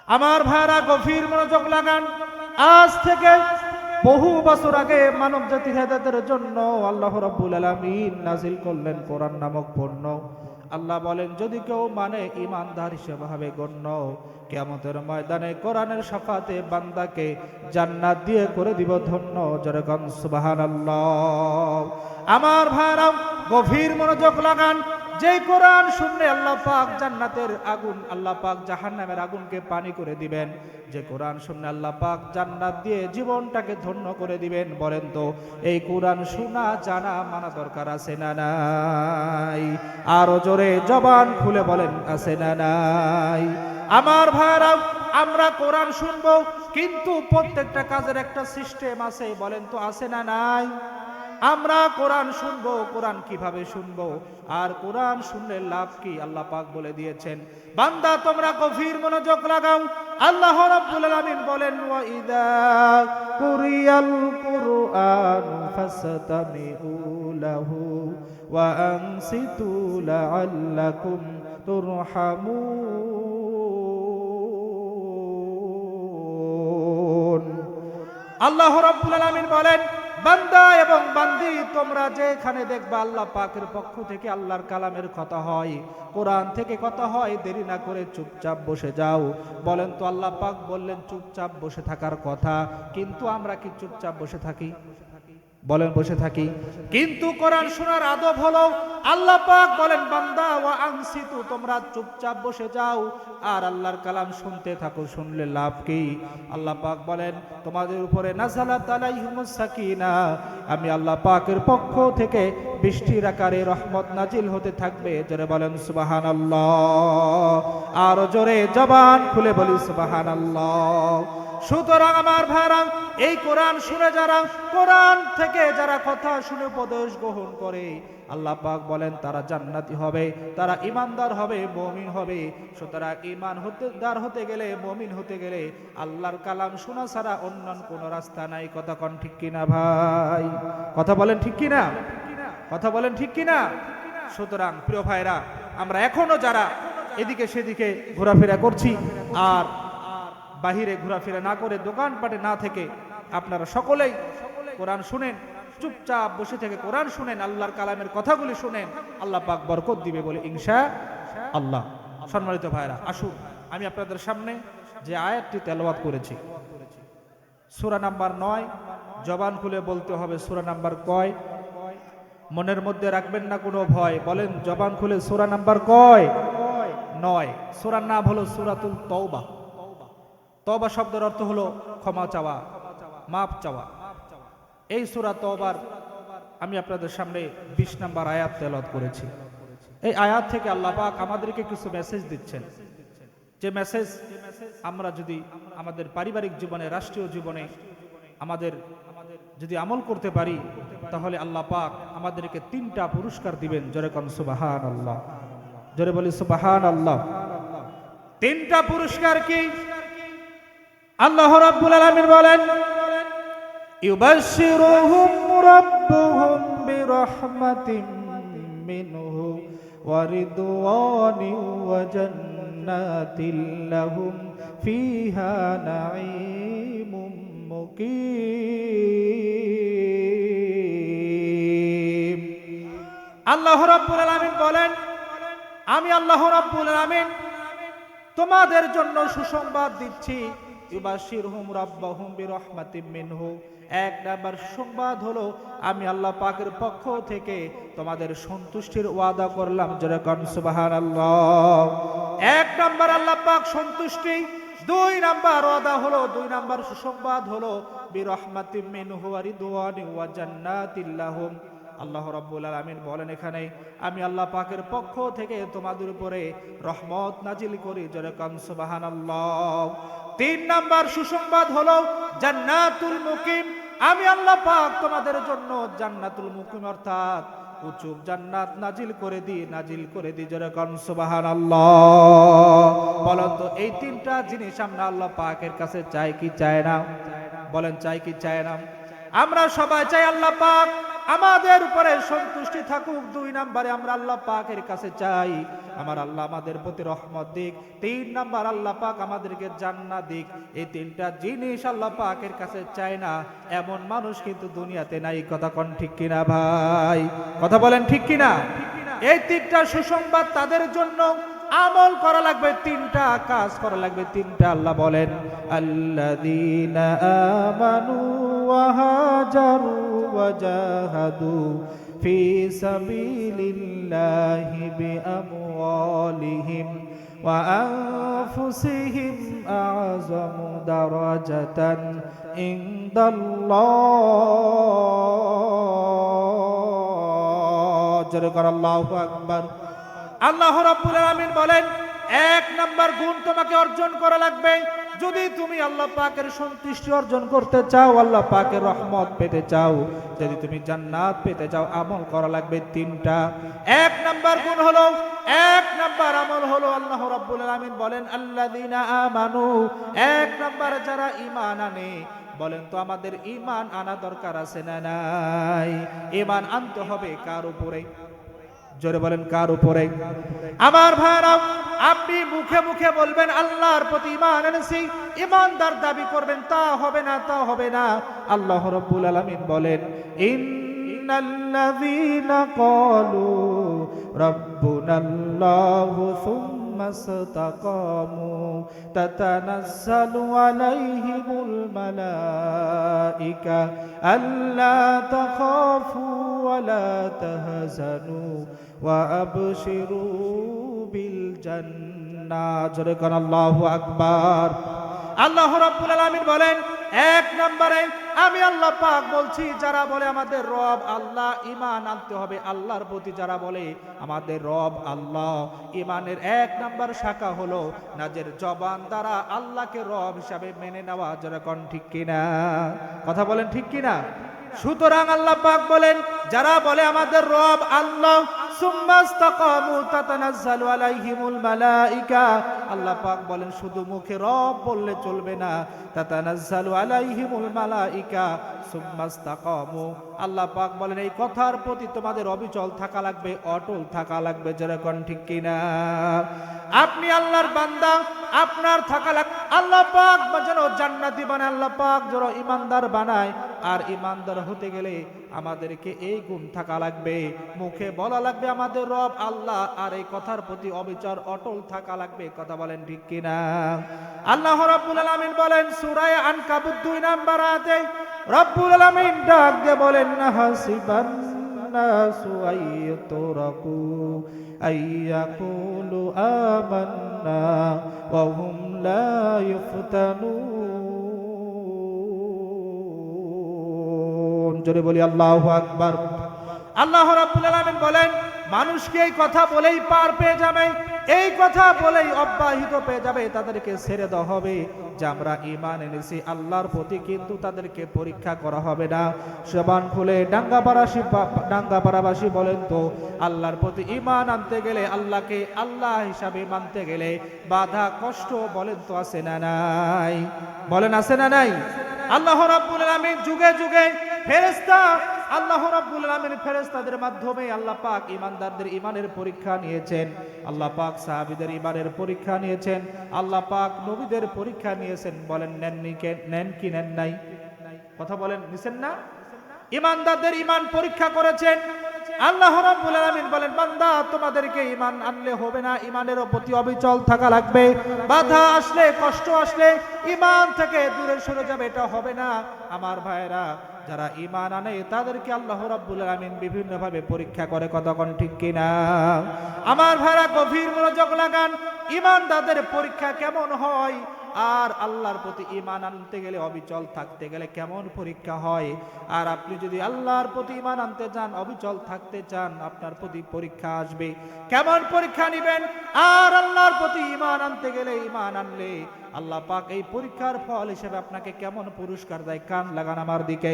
আমার ভাইরা গভীর মনোযোগ লাগান। আজ থেকে বহু বছর আগে মানব জাতির হেদায়েতের জন্য আল্লাহ রাব্বুল আলামিন নাজিল করলেন কোরআন নামক পণ্য। আল্লাহ বলেন, যদি কেউ মানে ঈমানদার হিসেবে হবে গণ্য, কিয়ামতের ময়দানে কোরআনের শাফাতে বান্দাকে জান্নাত দিয়ে করে দিব ধন্য। জোরে কোন সুবহানাল্লাহ। আমার ভাইরা গভীর মনোযোগ লাগান। যে কোরআন শুনলে আল্লাহ পাক জান্নাতের আগুন, আল্লাহ পাক জাহান্নামের আগুনকে পানি করে দিবেন। যে কোরআন শুনলে আল্লাহ পাক জান্নাত দিয়ে জীবনটাকে ধন্য করে দিবেন। বলেন তো এই কোরআন শোনা জানা মানা দরকার আছে না নাই? আরো জোরে জবান খুলে বলেন, আছে না নাই? আমার ভাইরা, আমরা কোরআন শুনবো, কিন্তু প্রত্যেকটা কাজের একটা সিস্টেম আছে। বলেন তো আছে না নাই? আমরা কোরআন শুনবো, কোরআন কিভাবে শুনবো আর কোরআন শুনলে লাভ কি আল্লাহ পাক বলে দিয়েছেন। বান্দা তোমরা গভীর মনোযোগ লাগাও। আল্লাহ রাব্বুল আলামিন বলেন, ওয়া ইযা কুরিয়াল কুরআন ফাসতামিউ লাহু ওয়া আনসিতু লাআল্লাকুম তুরহামুন। আল্লাহ রাব্বুল আলামিন বলেন, বান্দা এবং বান্দি তোমরা যেখানে দেখবা আল্লাহ পাকের পক্ষ থেকে আল্লাহর কালামের কথা হয়, কোরআন থেকে কথা হয়, দেরি না করে চুপচাপ বসে যাও। বলেন তো আল্লাহ পাক বললেন চুপচাপ বসে থাকার কথা, কিন্তু আমরা কি চুপচাপ বসে থাকি? বলেন বসে থাকি। কিন্তু কোরআন শোনার আদব হলো আল্লাহ পাক বলেন, বান্দা ওয়া আনসিতু, তোমরা চুপচাপ বসে যাও আর আল্লাহর কালাম শুনতে থাকো। শুনলে লাভ কি? আল্লাহ পাক বলেন, তোমাদের উপরে নাযালাত আলাইহিমুস সাকিনা, আমি আল্লাহ পাকের পক্ষ থেকে বৃষ্টির আকারে রহমত নাজিল হতে থাকবে। জোরে বলেন সুবহানাল্লাহ। আর জোরে জবান খুলে বলি সুবহানাল্লাহ। সুতরাং আমার ভাইরা, এই কোরআন শুনে যারা, কোরআন থেকে যারা কথা শুনে উপদেশ গ্রহণ করে, আল্লাহ পাক বলেন তারা জান্নাতি হবে, তারা ঈমানদার হবে, মুমিন হবে। সুতরাং ঈমান হতে গেলে, মুমিন হতে গেলে আল্লাহর কালাম শোনা ছাড়া অন্য কোনো রাস্তা নাই। কথা কোন ঠিক কিনা ভাই? কথা বলেন ঠিক কিনা? কথা বলেন ঠিক কিনা? সুতরাং প্রিয় ভাইরা, আমরা এখনো যারা এদিকে সেদিকে ঘোরাফেরা করছি আর বাহিরে ঘোরাফেরা না করে, দোকানপাটে না থেকে, আপনারা সকলেই কোরআন শুনেন, চুপচাপ বসে থেকে কোরআন শুনেন, আল্লাহর কালামের কথাগুলি শুনেন, আল্লাহ পাক বরকত দিবে বলে ইনশাআল্লাহ। সম্মানিত ভাইরা, আসুন আমি আপনাদের সামনে যে আয়াতটি তেলাওয়াত করেছি, সূরা নাম্বার 9, জবান খুলে বলতে হবে সূরা নাম্বার কয়? মনের মধ্যে রাখবেন না কোনো ভয়, বলেন জবান খুলে সূরা নাম্বার কয়? 9। সূরার নাম হলো সূরাতুল তওবা। তওবা শব্দের অর্থ হলো ক্ষমা চাওয়া, মাফ চাওয়া। এই সূরা তওবার আমি আপনাদের সামনে 20 নম্বর আয়াত তেলাওয়াত করেছি। এই আয়াত থেকে আল্লাহ পাক আমাদেরকে কিছু মেসেজ দিচ্ছেন, যে মেসেজ আমরা যদি আমাদের পারিবারিক জীবনে, রাষ্ট্রীয় জীবনে আমাদের যদি আমল করতে পারি, তাহলে আল্লাহ পাক আমাদেরকে 3টা পুরস্কার দিবেন। জোরে কোন সুবহানাল্লাহ। জোরে বলি সুবহানাল্লাহ। 3টা পুরস্কার কি? আল্লাহ রাব্বুল আলামিন বলেন, ইউবাশশিরুহুম রাব্বুহুম বিরহমাতিন মিনহু ওয়া রিদওয়ানিন ওয়া জান্নাতিন লাহুম ফিহা নাঈমুম মুকিম। আল্লাহ রাব্বুল আলামিন বলেন, আমি আল্লাহ রাব্বুল আলামিন তোমাদের জন্য সুসংবাদ দিচ্ছি। ইউবাশশিরুহুম রাব্বুহুম বিরহমাতিন মিনহু, 1 নাম্বার সংবাদ হলো আমি আল্লাহ পাকের পক্ষ থেকে তোমাদের সন্তুষ্টির ওয়াদা করলাম। জোরে কোন সুবহানাল্লাহ। 1 নাম্বার আল্লাহ পাক সন্তুষ্টি। 2 নাম্বার ওয়াদা হলো, 2 নাম্বার সুসংবাদ হলো বিরহমাতিন মিনহু ওয়া রিদওয়ানিন ওয়া জান্নাতিন লাহুম। আল্লাহ রাব্বুল আলামিন বলেন এখানে, আমি আল্লাহ পাকের পক্ষ থেকে তোমাদের উপরে রহমত নাজিল করি। জোরে কোন সুবহানাল্লাহ। 3 নাম্বার সুসংবাদ হলো জান্নাতুল মুকিম, আমি আল্লাহ পাক তোমাদের জন্য জান্নাতুল মুকিম অর্থাৎ উঁচু জান্নাত নাজিল করে দিই। জোরে কোন সুবহানাল্লাহ। বলেন তো এই 3টা জিনিস আমরা আল্লাহ পাকের কাছে চাই কি চাই না? বলেন চাই কি চাই না? আমরা সবাই চাই আল্লাহ পাক আমাদের উপরে সন্তুষ্টি থাকুক। 2 নম্বরে আমরা আল্লাহ পাকের কাছে চাই আমার আল্লাহ আমাদের প্রতি রহমত দিক। 3 নাম্বার আল্লাহ পাক আমাদেরকে জান্নাত দিক। এই 3টা জিনিস আল্লাহ পাকের কাছে চায় না এমন মানুষ কিন্তু দুনিয়াতে নাই। কথা কোন ঠিক কিনা ভাই? কথা বলেন ঠিক কিনা? এই 3টা সুসংবাদ তাদের জন্য। আমল করা লাগবে, 3টা কাজ করা লাগবে। 3টা আল্লাহ বলেন আল্লাযীনা আমানু ওয়া হাজারু ওয়া জাহাদু ফি সাবিলিল্লাহি বিআমওয়ালিহিম ওয়া আনফুসিহিম আ'যামু দারাজাতান ইনদাল্লাহ। জোরে কর আল্লাহু আকবার। আল্লাহ রাব্বুল আলামিন বলেন 1 নাম্বার গুণ তোমাকে অর্জন করা লাগবে। যদি তুমি আল্লাহ পাকের সন্তুষ্টি অর্জন করতে চাও, আল্লাহ পাকের রহমত পেতে চাও, যদি তুমি জান্নাত পেতে চাও, আমল করা লাগবে 3টা। 1 নাম্বার গুণ হলো, 1 নাম্বার আমল হলো আল্লাহ রাব্বুল আলামিন বলেন আল্লাযীনা আমানু। 1 নাম্বার যারা ঈমান আনে। বলেন তো আমাদের ঈমান আনা দরকার আছে না নাই? ঈমান আনতে হবে কার উপরে? জোরে বলেন কার উপরে? আমার ভাইরা, আপনি মুখে মুখে বলবেন আল্লাহর প্রতি ঈমান এনেছি, ঈমানদার দাবি করবেন, তা হবে না, তা হবে না। আল্লাহ রাব্বুল আলামিন বলেন ইন্নাল্লাযীনা ক্বালু রাব্বুনাল্লাহু সুম্মা ইসতাকামু তাতানাজ্জালু আলাইহিমুল মালাইকা আল্লা তাখাফু ওয়া লা তাহজানু ওয়া আবশিরু বিল জান্নাহ। জোরে কোন আল্লাহু আকবার। আল্লাহ রাব্বুল আলামিন বলেন 1 নম্বরে আমি আল্লাহ পাক বলছি যারা বলে আমাদের রব আল্লাহ, ঈমান আনতে হবে আল্লাহর প্রতি। যারা বলে আমাদের রব আল্লাহ, ঈমানের 1 নম্বর শাখা হলো নাজের জবান দ্বারা আল্লাহকে রব হিসাবে মেনে নেওয়া। যারা কোন ঠিক কিনা? কথা বলেন ঠিক কিনা? সুতরাং আল্লাহ পাক বলেন যারা বলে আমাদের রব আল্লাহ সুম্মা ইসতাকামু তাতানাজ্জালু আলাইহিমুল মালাইকা। আল্লাহ পাক বলেন শুধু মুখে রব বললে চলবে না, তাতানাজ্জালু আলাইহিমুল মালাইকা সুম্মা ইসতাকামু। আল্লাহ পাক বলেন এই কথার প্রতি তোমাদের অবিচল থাকা লাগবে, অটল থাকা লাগবে। যেরকম ঠিক কিনা? আপনি আল্লাহর বান্দা, আপনার থাকা লাগবে। আল্লাহ পাক যেন জান্নাতি বানায়, আল্লাহ পাক যেন ঈমানদার বানায়। আর ঈমানদার হতে গেলে আমাদেরকে এই গুণ থাকা লাগবে, মুখে বলা লাগবে আমাদের রব আল্লাহ, আর এই কথার প্রতি অবিচল অটল থাকা লাগবে। কথা বলেন ঠিক কিনা? আল্লাহ রাব্বুল আলামিন বলেন সূরা আনকাবুত 2 নম্বর আয়াতে রাব্বুল আলামিন ডাক দিয়ে বলেন হাসিবান নাসু আইয়ুতরাকু আইয়াকুলু আমান্না ওয়া হুম লা ইফতানুন। জোরে বলি আল্লাহু আকবার। আল্লাহ রাব্বুল আলামিন বলেন মানুষকে এই কথা বলেই পার পেয়ে যাবে, এই কথা বলেই অব্যাহত পেয়ে যাবে, তাদেরকে ছেড়ে দেওয়া হবে যে আমরা ঈমান এনেছি আল্লাহর প্রতি, কিন্তু তাদেরকে পরীক্ষা করা হবে না। জবান খুলে ডাঙ্গাপাড়াবাসী বলেন তো আল্লাহর প্রতি ঈমান আনতে গেলে, আল্লাহকে আল্লাহ হিসাবে মানতে গেলে বাধা কষ্ট বলেন তো আছে না নাই? বলেন আছে না নাই? আল্লাহ রাব্বুল আলামিন যুগে যুগে ফেরেশতা, আল্লাহ রাব্বুল আলামিন ফেরেশতাদের মাধ্যমে আল্লাহ পাক ঈমানদারদের ঈমানের পরীক্ষা নিয়েছেন। আল্লাহ পাক সাহাবীদের ঈমানের পরীক্ষা নিয়েছেন। আল্লাহ পাক নবীদের পরীক্ষা নিয়েছেন। বলেন নেন কি নেন নাই? কথা বলেন নিছেন না? ঈমানদারদের ঈমান পরীক্ষা করেছেন। আল্লাহ রাব্বুল আলামিন বলেন বান্দা তোমাদেরকে ঈমান আনলে হবে না, ঈমানের প্রতি অবিচল থাকা লাগবে। বাধা আসলে কষ্ট আসলে ঈমান থেকে দূরে সরে যাবে, এটা হবে না। আমার ভাইরা, যারা ঈমান আনে তাদেরকে আল্লাহ রাব্বুল আলামিন বিভিন্ন ভাবে পরীক্ষা করে। কতক্ষণ ঠিক কিনা? আমার ভাইরা গভীর মনোযোগ লাগান। ঈমানদারদের পরীক্ষা কেমন হয় আর আল্লাহর প্রতি ঈমান আনতে গেলে অবিচল থাকতে গেলে কেমন পরীক্ষা হয়। আর আপনি যদি আল্লাহর প্রতি ঈমান আনতে চান, অবিচল থাকতে চান, আপনার প্রতি পরীক্ষা আসবে। কেমন পরীক্ষা নেবেন? আর আল্লাহর প্রতি ঈমান আনতে গেলে, ঈমান আনলে আল্লাহ পাক এই পরীক্ষার ফল হিসেবে আপনাকে কেমন পুরস্কার দেয়। কান লাগান আমার দিকে।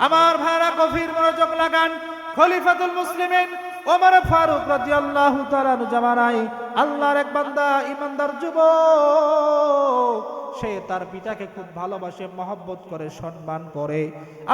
আমার ভাইরা গভীর মনোযোগ লাগান। খলিফাতুল মুসলিমিন ওমর ফারুক রাদিয়াল্লাহু তাআলা জামানায় আল্লাহর এক বান্দা ঈমানদার যুবক, সে তার পিতাকে খুব ভালোবাসে, মহব্বত করে, সম্মান করে।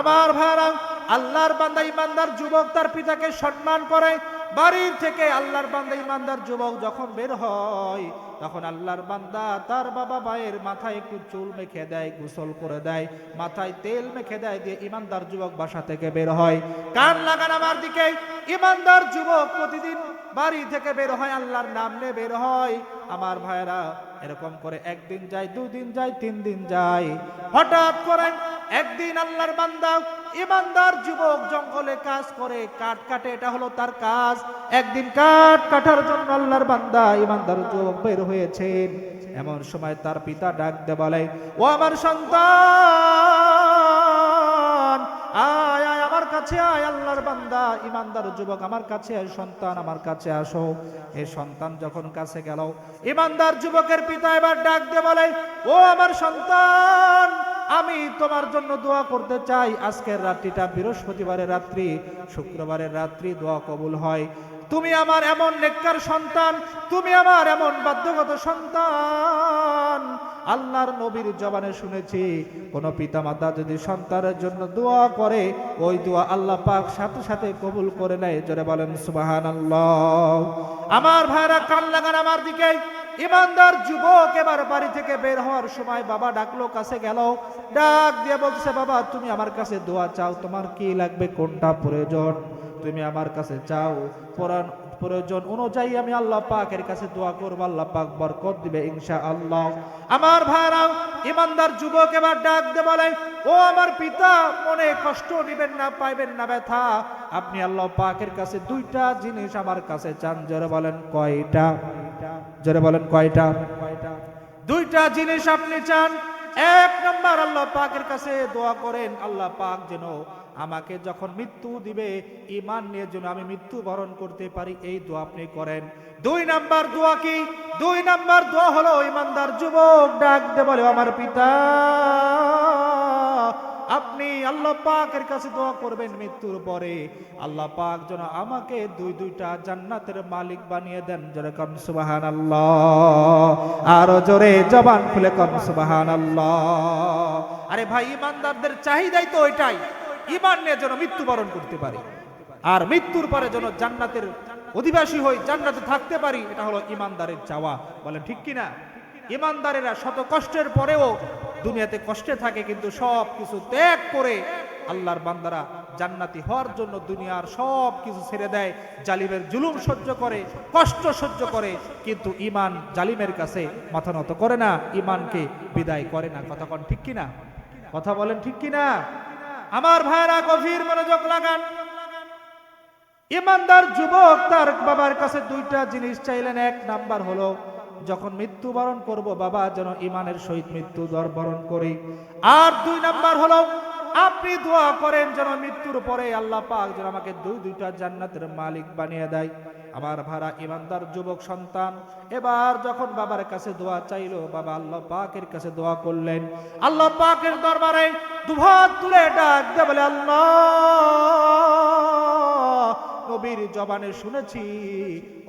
আমার ভাইরা আল্লাহর বান্দা ইমানদার যুবক তার পিতাকে সম্মান করে। বাড়ির থেকে আল্লাহর বান্দা ইমানদার যুবক যখন বের হয়, তখন আল্লাহর বান্দা তার বাবা মায়ের মাথায় একটু চুল মেখে দেয়, গোসল করে দেয়, মাথায় তেল মেখে দেয়, দিয়ে ইমানদার যুবক বাসা থেকে বের হয়। কান লাগান আমার দিকে, ইমানদার যুবক প্রতিদিন বাড়ি থেকে বের হয়, আল্লাহর নাম নিয়ে বের হয়। আমার ভাইরা, এরকম করে একদিন যায়, 2 দিন যায়, 3 দিন যায়। হঠাৎ করে একদিন আল্লাহর বান্দা ইমানদার যুবক জঙ্গলে কাজ করে, কাঠ কাটে, এটা হলো তার কাজ। একদিন কাঠ কাটার জন্য আল্লাহর বান্দা ইমানদার যুবক বের হয়েছেন। এমন সময় তার পিতা ডাক দিয়ে বলে, ও আমার সন্তান, আয় আয় আমার কাছে আয়। আল্লাহর বান্দা ইমানদার যুবক, আমার কাছে আয় সন্তান, আমার কাছে আসো। এই সন্তান যখন কাছে গেল, ইমানদার যুবকের পিতা এবার ডাক দিয়ে বলে, ও আমার সন্তান, আমি তোমার জন্য দোয়া করতে চাই। আজকের রাত্রিটা বৃহস্পতিবারের রাত্রি, শুক্রবারের রাত্রি দোয়া কবুল হয়। তুমি আমার এমন নেককার সন্তান, তুমি আমার এমন বাধ্যগত সন্তান। আল্লাহর নবীর জবানে শুনেছি, কোন পিতামাতা যদি সন্তানের জন্য দোয়া করে, ওই দোয়া আল্লাহ পাক সাথে সাথে কবুল করে নেয়। জোরে বলেন সুবহানাল্লাহ। আমার ভাইরা, কান লাগান আমার দিকে। ইমানদার যুবক এবার বাড়ি থেকে বের হওয়ার সময় বাবা ডাকলো, কাছে গেল, ডাক দিয়ে বলছে, বাবা তুমি আমার কাছে দোয়া চাও, তোমার কি লাগবে, কোনটা প্রয়োজন তুমি আমার কাছে চাও। প্রয়োজন অনুযায়ী আমি আল্লাহ পাকের কাছে দোয়া করবো, আল্লাহ পাক বরকত দিবে ইনশাআল্লাহ। আমার ভাইরা, ইমানদার যুবক এবার ডাক দিয়ে বলে, ও আমার পিতা, মনে কষ্ট দিবেন না, পাইবেন না ব্যথা। আপনি আল্লাহ পাকের কাছে 2টা জিনিস আমার কাছে চান। জোরে বলেন কয়টা? জোরে বলেন কয়টা? 2টা জিনিস আপনি চান। 1 নম্বর, আল্লাহ পাকের কাছে দোয়া করেন, আল্লাহ পাক যেন আমাকে যখন মৃত্যু দিবে, ঈমান নিয়ে যেন আমি মৃত্যু বরণ করতে পারি, এই দোয়া আপনি করেন। 2 নাম্বার দোয়া কি? 2 নাম্বার দোয়া হলো, ইমানদার যুবক ডাক দিয়ে বলে, আমার পিতা, আপনি আল্লাহ পাকের কাছে দোয়া করবেন মৃত্যুর পরে আল্লাহ পাক যেন আমাকে 2টা জান্নাতের মালিক বানিয়ে দেন। জোরে কোন সুবহানাল্লাহ, আরো জোরে জবান খুলে কোন সুবহানাল্লাহ। আরে ভাই, ইমানদারদের চাহিদাই তো ওইটাই, ঈমান নিয়ে যেন মৃত্যুবরণ করতে পারি, আর মৃত্যুর পরে যেন জান্নাতের অধিবাসী হই, জান্নাতে থাকতে পারি। এটা হলো ইমানদারের চাওয়া। বলেন ঠিক কিনা? ইমানদারেরা শত কষ্টের পরেও দুনিয়াতে কষ্টে থাকে, কিন্তু সব কিছু ত্যাগ করে আল্লাহর বান্দারা জান্নাতি হওয়ার জন্য দুনিয়ার সব কিছু ছেড়ে দেয়, জালিমের জুলুম সহ্য করে, কষ্ট সহ্য করে, কিন্তু ঈমান জালিমের কাছে মাথা নত করে না, ঈমানকে বিদায় করে না। কথা কোন ঠিক কিনা? কথা বলেন ঠিক কিনা? আমার ভাইরা, গভীর মনোযোগ লাগান। ইমানদার যুবক তার বাবার কাছে 2টা জিনিস চাইলেন। 1 নাম্বার হলো, যখন মৃত্যুবরণ করব বাবা যেন ঈমানের সহিত মৃত্যু বরণ করি। আর 2 নাম্বার হলো, আপনি দোয়া করেন যেন মৃত্যুর পরে আল্লাহ পাক যেন আমাকে 2টা জান্নাতের মালিক বানিয়ে দেয়। আমার ভাড়া ইমানদার যুবক সন্তান এবার যখন বাবার কাছে দোয়া চাইলো, বাবা আল্লাহ পাকের কাছে দোয়া করলেন। আল্লাহ পাকের দরবারে দুহাত তুলে ডাক দিয়ে বলে, আল্লাহ, নবীর জবানে শুনেছি,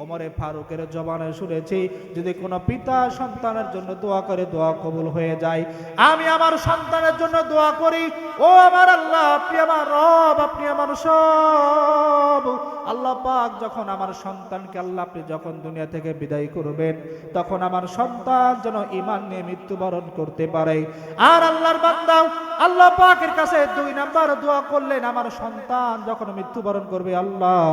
ওমরে ফারুকের জবানে শুনেছি, যদি কোনো পিতা সন্তানের জন্য দোয়া করে দোয়া কবুল হয়ে যায়, আমি আমার সন্তানের জন্য দোয়া করি। ও আমার আল্লাহ, আপনি আমার রব, আপনি আমার সব। আল্লাহ পাক যখন আমার সন্তানকে আল্লাহ আপনি যখন দুনিয়া থেকে বিদায় করবেন, তখন আমার সন্তান যেন ঈমান নিয়ে মৃত্যুবরণ করতে পারে। আর আল্লাহর বান্দা আল্লাহ পাকের কাছে 2 নাম্বার দোয়া করলেন, আমার সন্তান যখন মৃত্যুবরণ করবে, আল্লাহ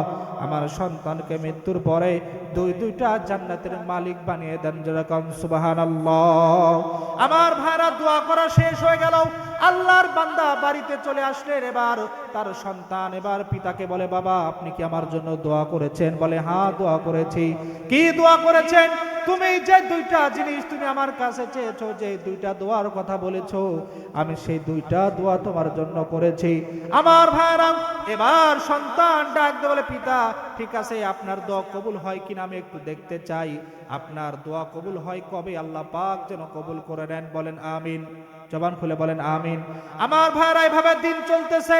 আমার সন্তানকে মৃত্যুর পরে 2টা জান্নাতের মালিক বানিয়ে দেন। যেরকম সুবহানাল্লাহ। আমার ভাইরা, দোয়া করা শেষ হয়ে গেল, আল্লাহর বান্দা বাড়িতে চলে আসলেন। এবার তার সন্তান এবার পিতাকে বলে, বাবা আপনি কি আমার জন্য দোয়া করেছেন? বলে, হ্যাঁ দোয়া করেছি। কি দোয়া করেছেন? তুমি যে 2টা জিনিস তুমি আমার কাছে চেয়েছো, যে 2টা দোয়ার কথা বলেছো, আমি সেই 2টা দোয়া তোমার জন্য করেছি। আমার ভাইরা, এবার সন্তান ডাক দিয়ে বলে, পিতা ঠিক আছে, আপনার দোয়া কবুল হয় কিনা আমি একটু দেখতে চাই। আপনার দোয়া কবুল হয় কবে? আল্লাহ পাক যেন কবুল করে নেন। বলেন আমিন। জবান খুলে বলেন আমিন। আমার ভাইরা, এইভাবে দিন চলতেছে,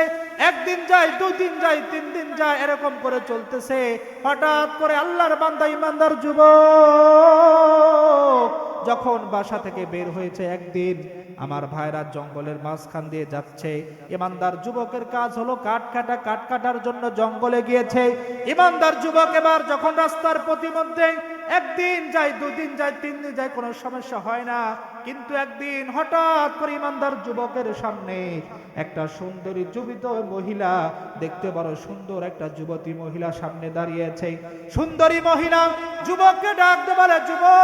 1 দিন যায়, 2 দিন যায়, 3 দিন যায়, এরকম করে চলতেছে। হঠাৎ করে আল্লাহর বান্দা ইমানদার যুবক যখন বাসা থেকে বের হয়েছে একদিন, আমার ভাইরা জঙ্গলের মাঝখান দিয়ে যাচ্ছে। ইমানদার যুবকের কাজ হলো কাঠ কাটার জন্য জঙ্গলে গিয়েছে। ইমানদার যুবক এবার যখন রাস্তার প্রতিমধ্যে একদিন যায়, দুদিন যায়, 3 দিন যায়, কোনো সমস্যা হয় না। কিন্তু একদিন হঠাৎ করে ইমানদার যুবকের সামনে একটা সুন্দরী যুবিত মহিলা, দেখতে বড় সুন্দর একটা যুবতী মহিলা সামনে দাঁড়িয়েছে। সুন্দরী মহিলা যুবককে ডাকতে বলে, যুবক,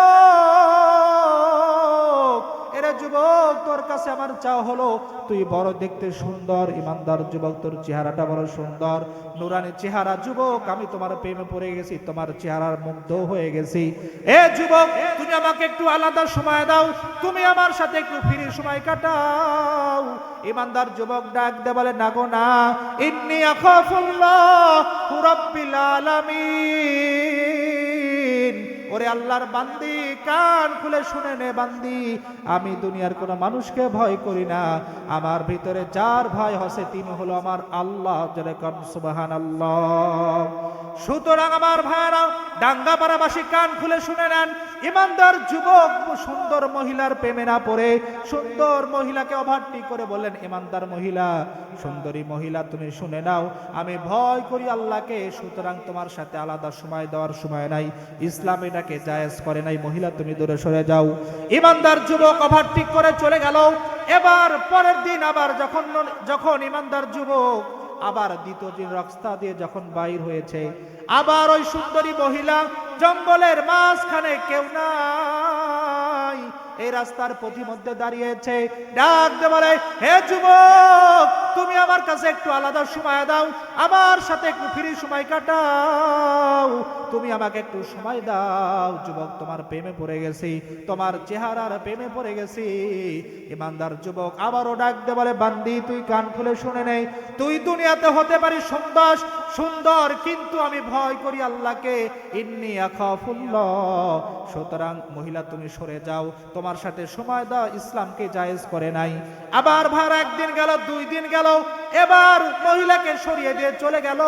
এরে যুবক, তোর কাছে আমার চাও হলো, তুই বড় দেখতে সুন্দর। ইমানদার যুবক, তোর চেহারাটা বড় সুন্দর, নুরানি চেহারা। যুবক, আমি তোমার প্রেমে পড়ে গেছি, তোমার চেহারার মুগ্ধ হয়ে গেছি। এ যুবক, তুমি আমাকে একটু আলাদা সময় দাও, তুমি আমার সাথে একটু ফ্রি সময় কাটাও। ইমানদার যুবক ডাক দে বলে, না গো না, ইন্নী আখাফুল্লাহ রাব্বিল আলামিন। ওরে আল্লাহর বান্দি, কান খুলে শুনে নে বান্দি, আমি দুনিয়ার কোনো মানুষকে ভয় করি না। আমার ভিতরে যার ভয় হসে তিনি হলো আমার আল্লাহ। যেরকম সুবহানাল্লাহ। সুতরাং আমার ভাইরা, ডাঙ্গাপাড়াবাসী কান খুলে শুনে নেন। ইমানদার যুবক সুন্দর মহিলার প্রেমে না পড়ে সুন্দর মহিলাকে ওভারটেক করে বললেন, ইমানদার মহিলা, সুন্দরী মহিলা, তুমি শুনে নাও, আমি ভয় করি আল্লাহকে, সুতরাং তোমার সাথে আলাদা সময় দেওয়ার সময় নাই, ইসলাম এটাকে জায়েজ করে নাই। মহিলা, তুমি দূরে সরে যাও। ইমানদার যুবক ওভারটেক করে চলে গেল। এবার পরের দিন আবার যখন ইমানদার যুবক আবার দ্বিতীয় দিন রাস্তা দিয়ে যখন বাইর হয়েছে, আবার ওই সুন্দরী মহিলা জঙ্গলের মাঝখানে, কেউ নাই, এই রাস্তার প্রতিমধ্যে দাঁড়িয়েছে। ডাক দে বলে, হে যুবক, তুমি আমার কাছে একটু আলাদা সময় দাও, আমার সাথে একটু ফ্রি সময় কাটাও, তুমি আমাকে একটু সময় দাও। যুবক, তোমার প্রেমে পড়ে গেছি, তোমার চেহারার প্রেমে পড়ে গেছি। ইমানদার যুবক আবারও ডাক দে বলে, বান্দি, তুই কান খুলে শুনে নেই, তুই দুনিয়াতে হতে পারিস সুন্দর, কিন্তু আমি ভয় করি আল্লাহকে, ইন্নী আখাফুল্লাহ। সুতরাং মহিলা, তুমি সরে যাও, তোমার সাথে সময় দাও ইসলামকে জায়েজ করে নাই। আবার ভার একদিন গেল, 2 দিন গেল, এবার মহিলাকে সরিয়ে দিয়ে চলে গেল।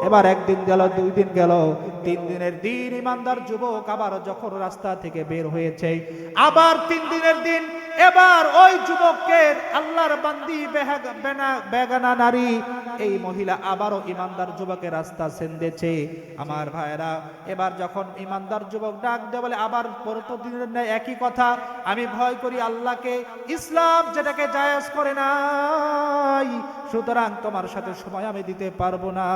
এবার একদিন গেল, 2 দিন গেল, 3 দিনের দিন ইমানদার যুবক আবার যখন রাস্তা থেকে বের হয়েছে, আবার 3 দিনের দিন, এবার ওই যুবককে আল্লাহর বান্দি বেগানা নারী এই মহিলা আবারও ইমানদার যুবকের রাস্তা ছেড়েছে। আমার ভাইরা, এবার যখন ইমানদার যুবক ডাক দেয় বলে, আবার প্রতিদিনের ন্যায় একই কথা, আমি ভয় করি আল্লাহকে, ইসলাম যেটাকে জায়েজ করে নাই, সুতরাং তোমার সাথে সময় আমি দিতে পারবো না।